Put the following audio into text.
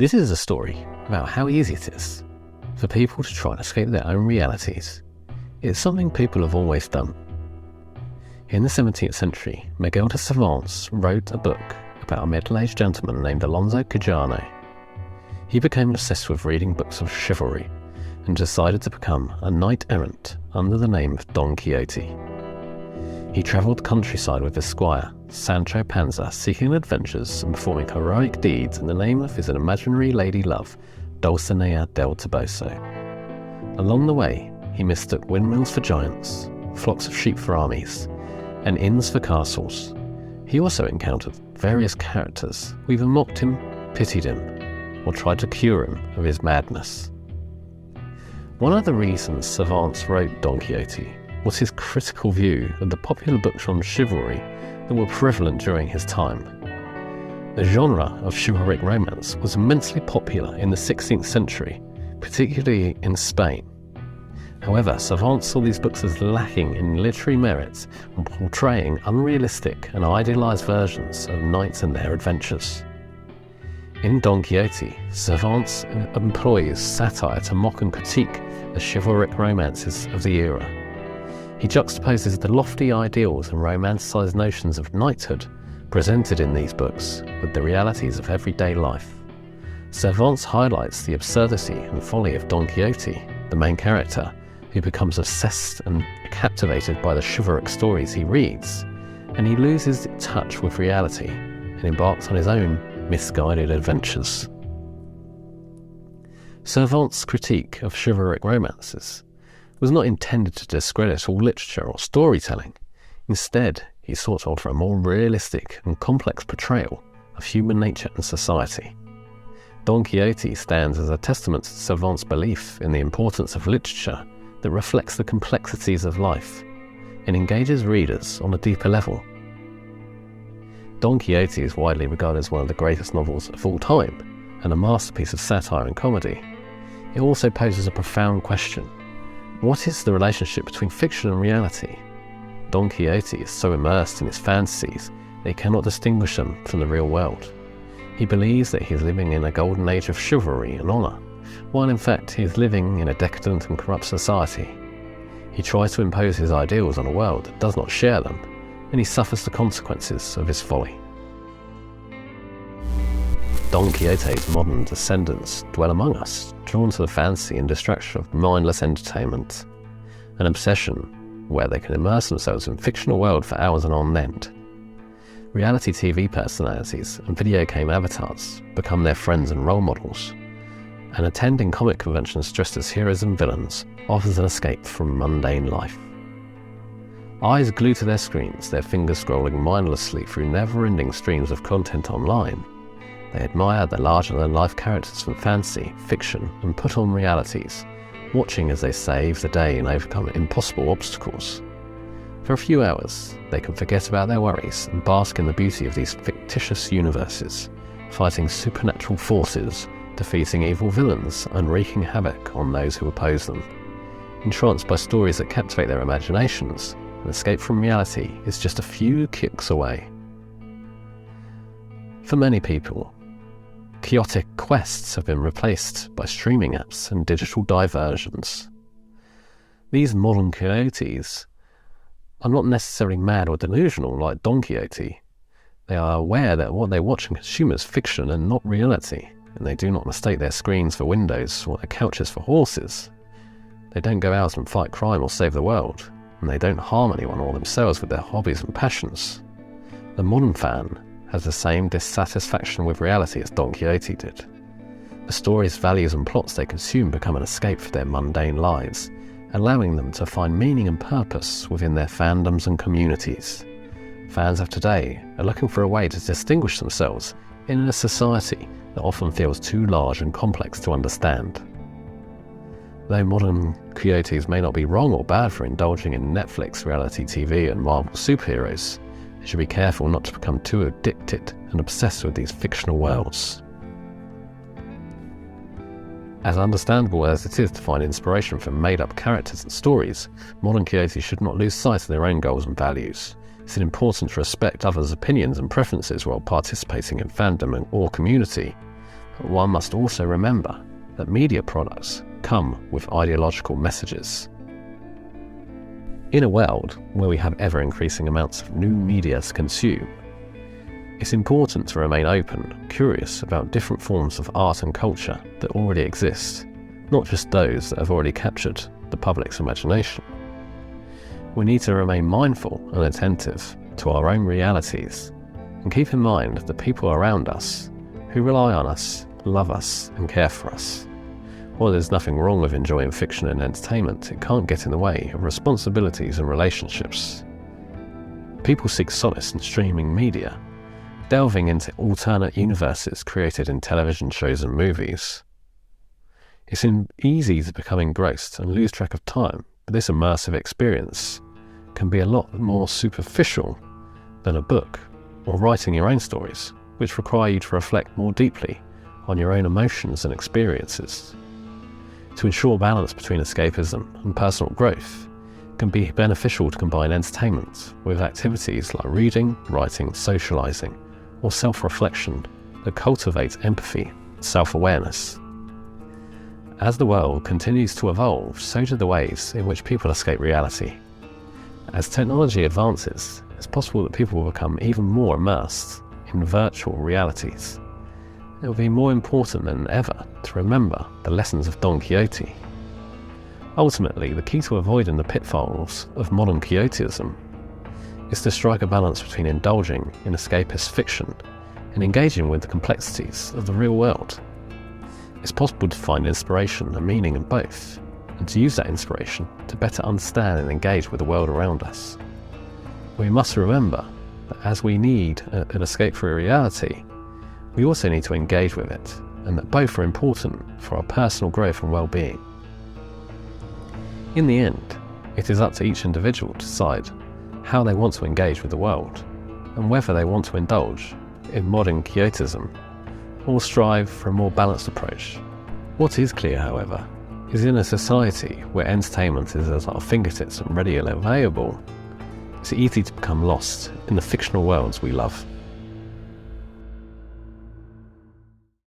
This is a story about how easy it is for people to try and escape their own realities. It's something people have always done. In the 17th century, Miguel de Cervantes wrote a book about a middle-aged gentleman named Alonso Quijano. He became obsessed with reading books of chivalry and decided to become a knight-errant under the name of Don Quixote. He travelled the countryside with his squire, Sancho Panza, seeking adventures and performing heroic deeds in the name of his imaginary lady love, Dulcinea del Toboso. Along the way, he mistook windmills for giants, flocks of sheep for armies, and inns for castles. He also encountered various characters who either mocked him, pitied him, or tried to cure him of his madness. One of the reasons Cervantes wrote Don Quixote was his critical view of the popular books on chivalry that were prevalent during his time. The genre of chivalric romance was immensely popular in the 16th century, particularly in Spain. However, Cervantes saw these books as lacking in literary merit and portraying unrealistic and idealized versions of knights and their adventures. In Don Quixote, Cervantes employs satire to mock and critique the chivalric romances of the era. He juxtaposes the lofty ideals and romanticized notions of knighthood presented in these books with the realities of everyday life. Cervantes highlights the absurdity and folly of Don Quixote, the main character, who becomes obsessed and captivated by the chivalric stories he reads, and he loses touch with reality and embarks on his own misguided adventures. Cervantes' critique of chivalric romances was not intended to discredit all literature or storytelling. Instead, he sought to offer a more realistic and complex portrayal of human nature and society. Don Quixote stands as a testament to Cervantes' belief in the importance of literature that reflects the complexities of life and engages readers on a deeper level. Don Quixote is widely regarded as one of the greatest novels of all time and a masterpiece of satire and comedy. It also poses a profound question. What is the relationship between fiction and reality? Don Quixote is so immersed in his fantasies that he cannot distinguish them from the real world. He believes that he is living in a golden age of chivalry and honour, while in fact he is living in a decadent and corrupt society. He tries to impose his ideals on a world that does not share them, and he suffers the consequences of his folly. Don Quixote's modern descendants dwell among us, drawn to the fancy and distraction of mindless entertainment, an obsession where they can immerse themselves in a fictional world for hours and on end. Reality TV personalities and video game avatars become their friends and role models, and attending comic conventions dressed as heroes and villains offers an escape from mundane life. Eyes glued to their screens, their fingers scrolling mindlessly through never-ending streams of content online, they admire the larger-than-life characters from fantasy, fiction, and put-on realities, watching as they save the day and overcome impossible obstacles. For a few hours, they can forget about their worries and bask in the beauty of these fictitious universes, fighting supernatural forces, defeating evil villains, and wreaking havoc on those who oppose them. Entranced by stories that captivate their imaginations, an escape from reality is just a few kicks away. For many people, chaotic quests have been replaced by streaming apps and digital diversions. These modern Quixotes are not necessarily mad or delusional like Don Quixote. They are aware that what they watch and consume is fiction and not reality, and they do not mistake their screens for windows or their couches for horses. They don't go out and fight crime or save the world, and they don't harm anyone or themselves with their hobbies and passions. The modern fan has the same dissatisfaction with reality as Don Quixote did. The stories, values and plots they consume become an escape for their mundane lives, allowing them to find meaning and purpose within their fandoms and communities. Fans of today are looking for a way to distinguish themselves in a society that often feels too large and complex to understand. Though modern Quixotes may not be wrong or bad for indulging in Netflix, reality TV and Marvel superheroes, they should be careful not to become too addicted and obsessed with these fictional worlds. As understandable as it is to find inspiration from made-up characters and stories, modern Quixotes should not lose sight of their own goals and values. It's important to respect others' opinions and preferences while participating in fandom or community, one must also remember that media products come with ideological messages. In a world where we have ever-increasing amounts of new media to consume, it's important to remain open, curious about different forms of art and culture that already exist, not just those that have already captured the public's imagination. We need to remain mindful and attentive to our own realities and keep in mind the people around us who rely on us, love us and care for us. While there's nothing wrong with enjoying fiction and entertainment, it can't get in the way of responsibilities and relationships. People seek solace in streaming media, delving into alternate universes created in television shows and movies. It's easy to become engrossed and lose track of time, but this immersive experience can be a lot more superficial than a book or writing your own stories, which require you to reflect more deeply on your own emotions and experiences. To ensure balance between escapism and personal growth, it can be beneficial to combine entertainment with activities like reading, writing, socializing, or self-reflection that cultivates empathy and self-awareness. As the world continues to evolve, so do the ways in which people escape reality. As technology advances, it's possible that people will become even more immersed in virtual realities. It will be more important than ever to remember the lessons of Don Quixote. Ultimately, the key to avoiding the pitfalls of modern Quixotism is to strike a balance between indulging in escapist fiction and engaging with the complexities of the real world. It's possible to find inspiration and meaning in both, and to use that inspiration to better understand and engage with the world around us. We must remember that as we need an escape from reality, we also need to engage with it, and that both are important for our personal growth and well-being. In the end, it is up to each individual to decide how they want to engage with the world, and whether they want to indulge in modern Quixotism or strive for a more balanced approach. What is clear, however, is in a society where entertainment is at our fingertips and readily available, it's easy to become lost in the fictional worlds we love.